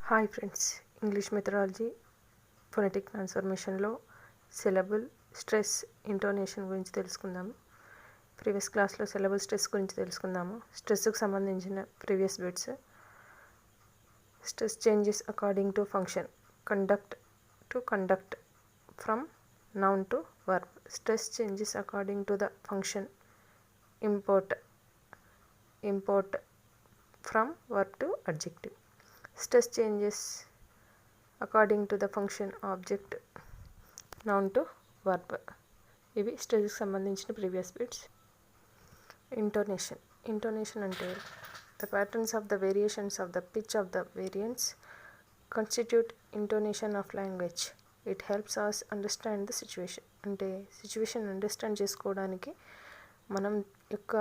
Hi friends, English methodology phonetic ట్రాన్స్ఫర్మేషన్లో syllable, stress, intonation గురించి తెలుసుకుందాము. ప్రీవియస్ క్లాస్లో సిలబుల్ స్ట్రెస్ గురించి తెలుసుకుందాము. స్ట్రెస్కు సంబంధించిన previous bits. Stress changes according to function, conduct to conduct, from noun to verb. Stress changes according to the function, import from verb to adjective. Stress changes according to the function, object, noun to verb. ఇవి స్ట్రెస్కి సంబంధించిన previous bits. Intonation అంటే the patterns of the variations of the pitch of the variance constitute intonation of language. It helps us understand the situation. అంటే situation understand చేసుకోవడానికి మనం యొక్క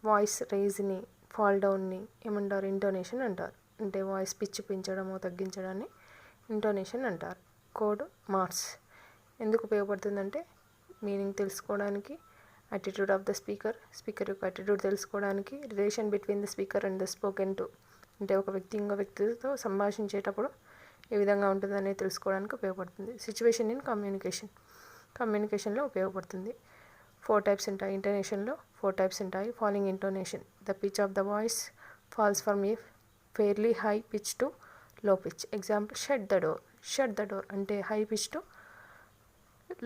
voice రైజ్ని, fall డౌన్ని ఏమంటారు? Intonation అంటారు. అంటే వాయిస్ పిచ్ పెంచడము తగ్గించడాన్ని intonation అంటారు. కోడ్ మార్క్స్ ఎందుకు ఉపయోగపడుతుందంటే మీనింగ్ తెలుసుకోవడానికి, యాటిట్యూడ్ ఆఫ్ ద స్పీకర్ యొక్క యాటిట్యూడ్ తెలుసుకోవడానికి, relation between the speaker and the spoken to, అంటే ఒక వ్యక్తి ఇంకో వ్యక్తితో సంభాషించేటప్పుడు ఏ విధంగా ఉంటుందనేది తెలుసుకోవడానికి ఉపయోగపడుతుంది. సిచ్యువేషన్ ఇన్ కమ్యూనికేషన్లో ఉపయోగపడుతుంది. 4 types ఉంటాయి. ఇంటోనేషన్లో 4 types ఉంటాయి. Falling intonation, the pitch of the voice falls from a fairly high pitch to low pitch. Example, shut the door అంటే high pitch to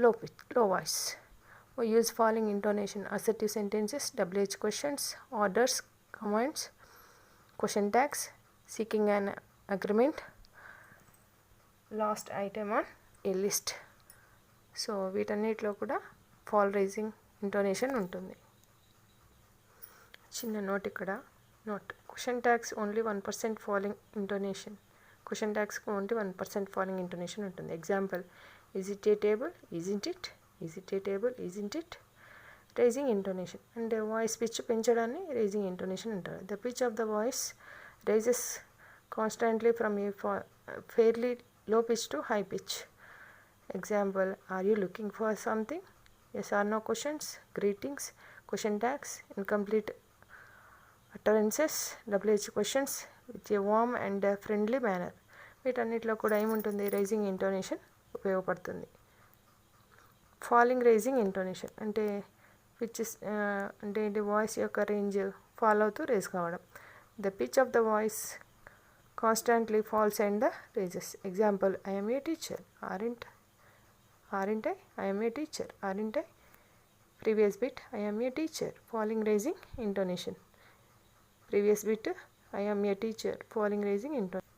low voice. We use falling intonation, assertive sentences, WH questions, orders, commands, question tags, seeking an agreement, last item on a list. So వీటన్నిటిలో కూడా fall rising intonation ఉంటుంది. చిన్న note ఇక్కడ. Question tags only 1% falling intonation. Question ట్యాగ్స్కి only 1% falling intonation ఉంటుంది. Example, is it a table, isn't it, is it a table, isn't it. Rising intonation అంటే voice pitch పెంచడాన్ని rising intonation అంటారు. The pitch of the voice rises constantly from a fairly low pitch to high pitch. Example, are you looking for something, yes or no questions, greetings, question tags, incomplete utterances, WH questions with a warm and friendly manner. వీటన్నిటిలో కూడా ఏముంటుంది? Rising intonation ఉపయోగపడుతుంది. Falling rising intonation అంటే pitches అంటే ఏంటి? Voice యొక్క range fall అవుతూ raise కావడం. The pitch of the voice constantly falls and the raises. Example, I am a teacher, aren't I am a teacher, aren't I? Previous bit, I am a teacher, falling raising intonation. Previous bit, I am a teacher, falling raising intonation.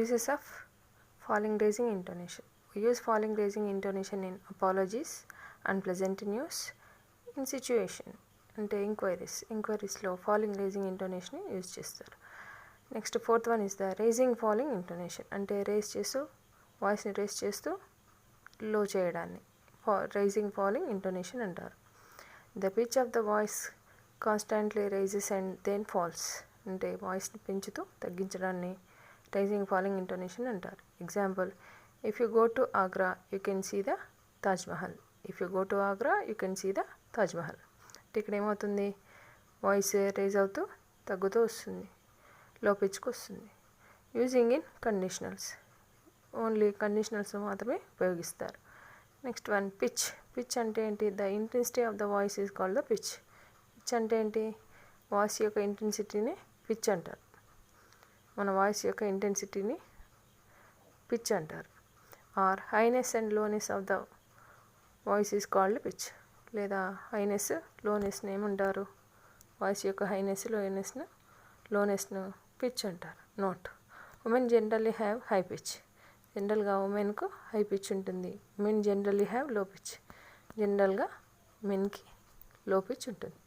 Uses of falling raising intonation. We use falling raising intonation in apologies, unpleasant news, in situation అంటే ఎంక్వైరీస్లో falling rising intonation use చేస్తారు. Next 4th one is the rising falling intonation. అంటే వాయిస్ని raise చేస్తూ low చేయడాన్ని rising falling intonation అంటారు. The pitch of the voice constantly rises and then falls అంటే వాయిస్ని పెంచుతూ తగ్గించడాన్ని రైజింగ్ ఫాలింగ్ ఇంటోనేషన్ అంటారు. Example, if you go to Agra you can see the Taj Mahal. If you go to Agra you can see the Taj Mahal. అంటే ఇక్కడ ఏమవుతుంది? Voice raise అవుతూ తగ్గుతూ వస్తుంది, లో పిచ్కి వస్తుంది. Using in conditionals, only conditionals మాత్రమే ఉపయోగిస్తారు. నెక్స్ట్ వన్, పిచ్ అంటే ఏంటి? The intensity of the voice is called the pitch. Pitch అంటే ఏంటి? వాయిస్ యొక్క ఇంటెన్సిటీని పిచ్ అంటారు. మన వాయిస్ యొక్క ఇంటెన్సిటీని పిచ్ అంటారు. Or highness and lowness of the voice is called pitch. లేదా హైనెస్, లోనెస్ని ఏమంటారు? వాయిస్ యొక్క హైనెస్, లోనెస్ను పిచ్ అంటారు. Note, women generally have high pitch. జనరల్గా ఉమెన్కు హై పిచ్ ఉంటుంది. Men generally have low pitch. జనరల్గా మెన్కి లో పిచ్ ఉంటుంది.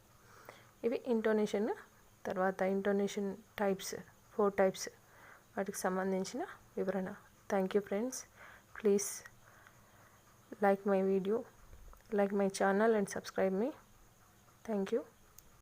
ఇవి ఇంటోనేషన్. తర్వాత ఇంటోనేషన్ టైప్స్, 4 types, వాటికి సంబంధించిన వివరణ. Thank you friends. Please like my video, like my channel and subscribe me. Thank you.